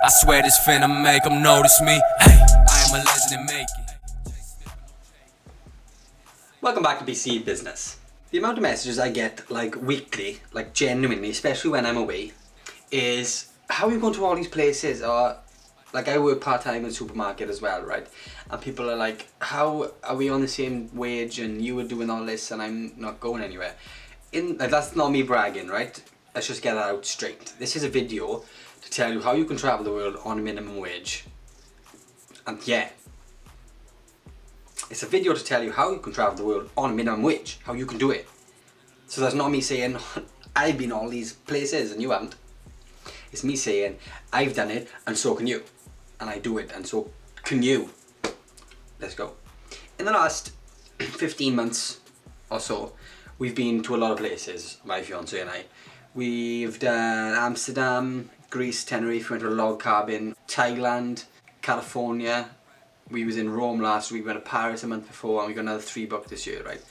I swear this finna make them notice me. Hey, I am a legend in making. Welcome back to BC Business. The amount of messages I get like weekly, like genuinely, especially when I'm away, is how are you going to all these places? Or like I work part-time in a supermarket as well, right? And people are like, how are we on the same wage and you were doing all this and I'm not going anywhere? Like, that's not me bragging, right? Let's just get that out straight. This is a video to tell you how you can travel the world on a minimum wage. And yeah, it's a video to tell you how you can travel the world on a minimum wage, how you can do it. So that's not me saying, I've been all these places and you haven't. It's me saying, I've done it and so can you. And I do it and so can you. Let's go. In the last 15 months or so, we've been to a lot of places, my fiance and I. We've done Amsterdam, Greece, Tenerife, we went to a log cabin, Thailand, California. We was in Rome last week, we went to Paris a month before, and we got another 3 booked this year, right?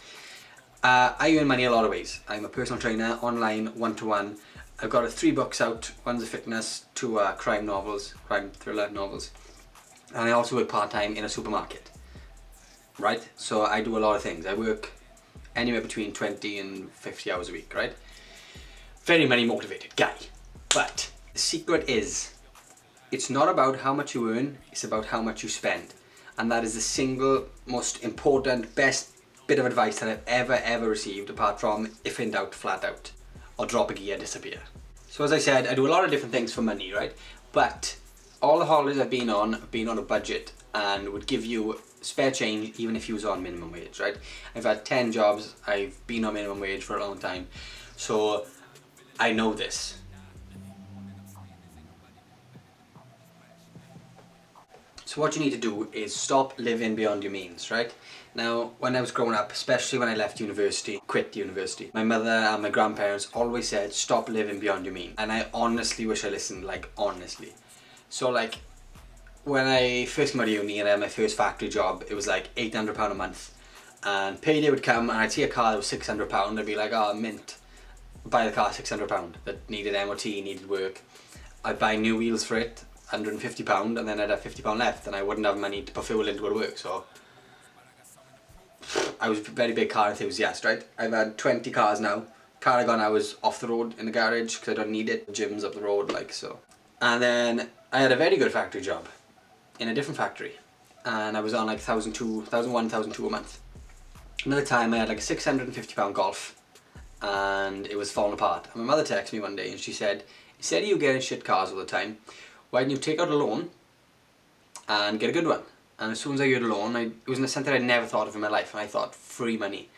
I earn money a lot of ways. I'm a personal trainer, online, one-to-one. I've got 3 books out. One's a fitness, 2 crime thriller novels. And I also work part-time in a supermarket, right? So I do a lot of things. I work anywhere between 20 and 50 hours a week, right? Very money motivated guy. But the secret is, it's not about how much you earn, it's about how much you spend. And that is the single most important, best bit of advice that I've ever received, apart from if in doubt, flat out, or drop a gear, disappear. So as I said, I do a lot of different things for money, right? But all the holidays I've been on a budget and would give you spare change even if you was on minimum wage, right? I've had 10 jobs, I've been on minimum wage for a long time, so I know this. So what you need to do is stop living beyond your means, right? Now, when I was growing up, especially when I left university, quit university, my mother and my grandparents always said, stop living beyond your means. And I honestly wish I listened, like honestly. So like, when I first came out of uni and I had my first factory job, it was like £800 a month. And payday would come and I'd see a car that was £600, I'd be like, oh, mint. Buy the car £600 that needed MOT, needed work. I'd buy new wheels for it, £150, and then I'd have £50 left and I wouldn't have money to put fuel in to go to work, so I was a very big car enthusiast, right? I've had 20 cars now. Car I got now is off the road in the garage because I don't need it. Gym's up the road, like so. And then I had a very good factory job in a different factory, and I was on like 1,200 a month. Another time I had like a £650 Golf, and it was falling apart. And my mother texted me one day and she said, instead of you getting shit cars all the time, why don't you take out a loan and get a good one? And as soon as I got a loan, it was something I'd never thought of in my life, and I thought, free money.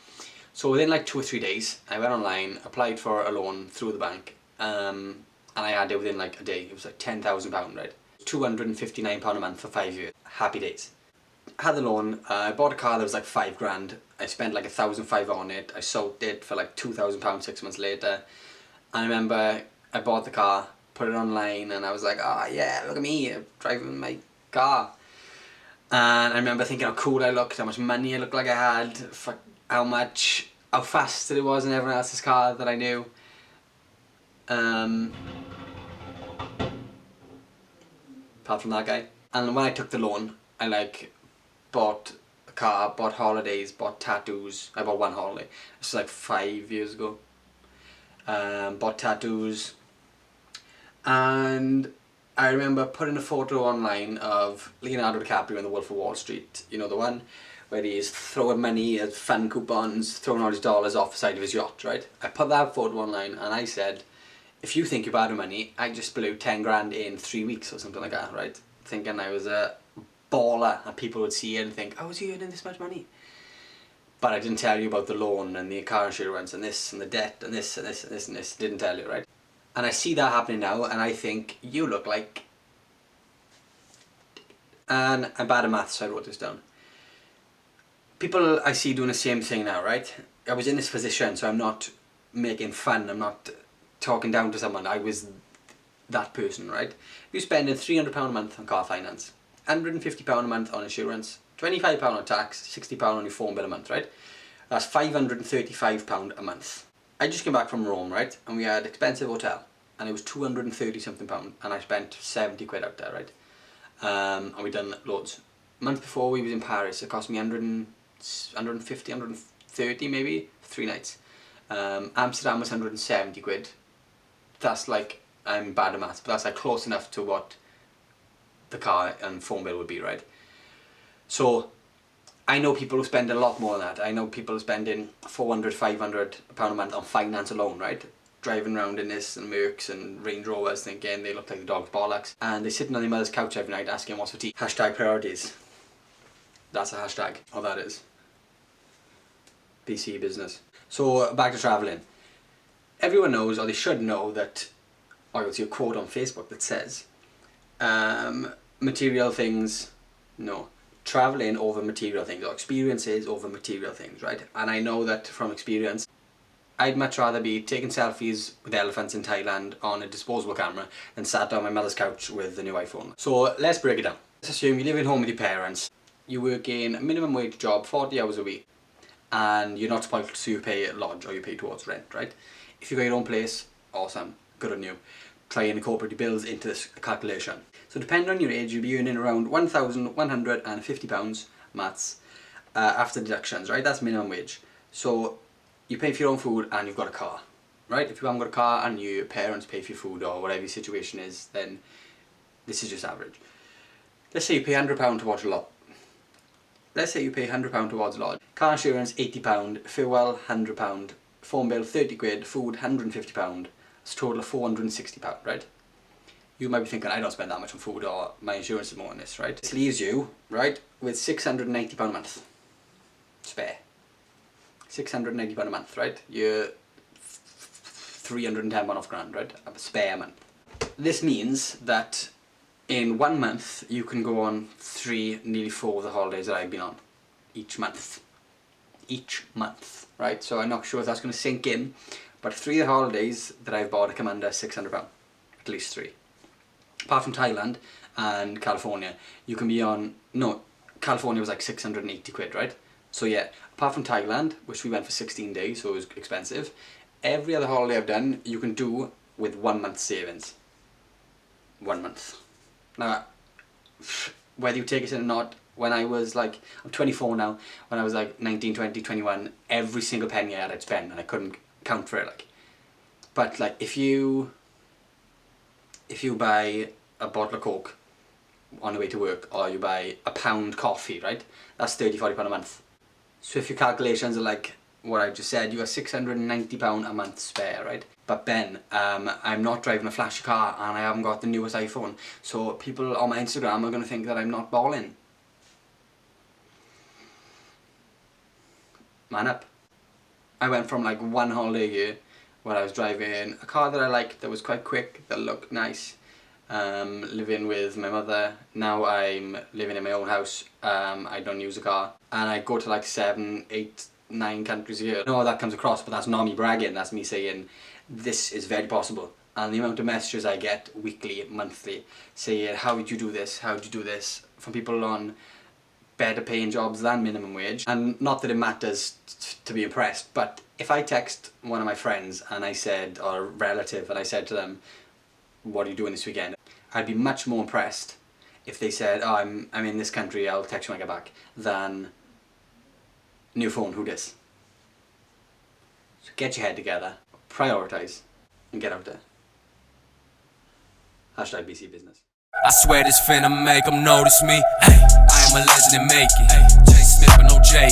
So within like 2 or 3 days, I went online, applied for a loan through the bank, and I had it within like a day. It was like £10,000, right? £259 a month for 5 years. Happy days. I had the loan, I bought a car that was like 5 grand. I spent like 1,500 on it. I sold it for like £2,000 6 months later. And I remember I bought the car, put it online, and I was like, oh yeah, look at me, I'm driving my car. And I remember thinking how cool I looked, how much money I looked like I had, how fast it was in everyone else's car that I knew. Apart from that guy. And when I took the loan, I like bought a car, bought holidays, bought tattoos. I bought one holiday. This was like 5 years ago. Bought tattoos. And I remember putting a photo online of Leonardo DiCaprio in The Wolf of Wall Street. You know, the one where he's throwing money as fun coupons, throwing all his dollars off the side of his yacht, right? I put that photo online and I said, if you think you're bad at money, I just blew 10 grand in 3 weeks or something like that, right? Thinking I was a baller and people would see it and think, oh, is he earning this much money? But I didn't tell you about the loan and the car insurance and this and the debt and this and this and this and this. Didn't tell you, right? And I see that happening now and I think, you look like... And I'm bad at maths, so I wrote this down. People I see doing the same thing now, right? I was in this position, so I'm not making fun, I'm not talking down to someone. I was that person, right? You're spending £300 a month on car finance, £150 a month on insurance, £25 on tax, £60 on your phone bill a month, right? That's £535 a month. I just came back from Rome, right? And we had expensive hotel. and it was 230 something pound, and I spent 70 quid out there, right? And we done loads. Month before we was in Paris, it cost me 150, 130 maybe, 3 nights. Amsterdam was 170 quid. That's like, I'm bad at maths, but that's like close enough to what the car and phone bill would be, right? So I know people who spend a lot more than that. I know people spending 400, 500 pound a month on finance alone, right? Driving around in this and Mercs and Range Rovers thinking they look like the dog's bollocks, and they're sitting on their mother's couch every night asking what's for tea. Hashtag priorities. That's a hashtag. All that is. BC business. So back to travelling. Everyone knows, or they should know, that, or you'll see a quote on Facebook that says, material things, no, travelling over material things, or experiences over material things, right? And I know that from experience, I'd much rather be taking selfies with elephants in Thailand on a disposable camera than sat on my mother's couch with the new iPhone. So let's break it down. Let's assume you live at home with your parents, you work in a minimum wage job, 40 hours a week, and you're not spoiled, so you pay lodge or you pay towards rent, right? If you got your own place, awesome, good on you. Try and incorporate your bills into this calculation. So depending on your age, you'll be earning around £1,150, maths, after deductions, right? That's minimum wage. So you pay for your own food and you've got a car, right? If you haven't got a car and your parents pay for your food or whatever your situation is, then this is just average. Let's say you pay £100 towards a lot. Let's say you pay £100 towards a lot. Car insurance £80, farewell £100, phone bill 30 quid, food £150. It's a total of £460, right? You might be thinking, I don't spend that much on food, or my insurance is more than this, right? This leaves you, right, with £680 a month. Spare. £680 a month, right? You're £310 off grand, right? A spare month. This means that in 1 month, you can go on 3, nearly 4 of the holidays that I've been on. Each month. Each month, right? So I'm not sure if that's going to sink in, but 3 of the holidays that I've bought come under £600. At least 3. Apart from Thailand and California, you can be on, no, California was like 680 quid, right? So yeah, apart from Thailand, which we went for 16 days, so it was expensive, every other holiday I've done, you can do with 1 month's savings. 1 month. Now, whether you take it or not, when I was like, I'm 24 now, when I was like 19, 20, 21, every single penny I had I'd spend, and I couldn't count for it, like. But like, if you buy a bottle of Coke on the way to work, or you buy a pound coffee, right, that's £30, £40 a month. So if your calculations are like what I just said, you got £690 a month spare, right? But Ben, I'm not driving a flashy car and I haven't got the newest iPhone, so people on my Instagram are going to think that I'm not balling. Man up. I went from like 1 holiday a year where I was driving a car that I liked, that was quite quick, that looked nice, living with my mother. Now I'm living in my own house, I don't use a car, and I go to like 7, 8, 9 countries a year. I know how that comes across, but that's not me bragging, that's me saying this is very possible. And the amount of messages I get weekly, monthly, saying how did you do this, how did you do this, from people on better paying jobs than minimum wage. And not that it matters to be impressed, but if I text one of my friends and I said, or a relative, and I said to them, what are you doing this weekend? I'd be much more impressed if they said, oh, I'm in this country, I'll text you when I get back, than new phone, who dis? So get your head together, prioritise, and get out there. Hashtag BC Business. I swear this finna make them notice me. Ay, I am a legend and make it. Ay, J. Smith but no J.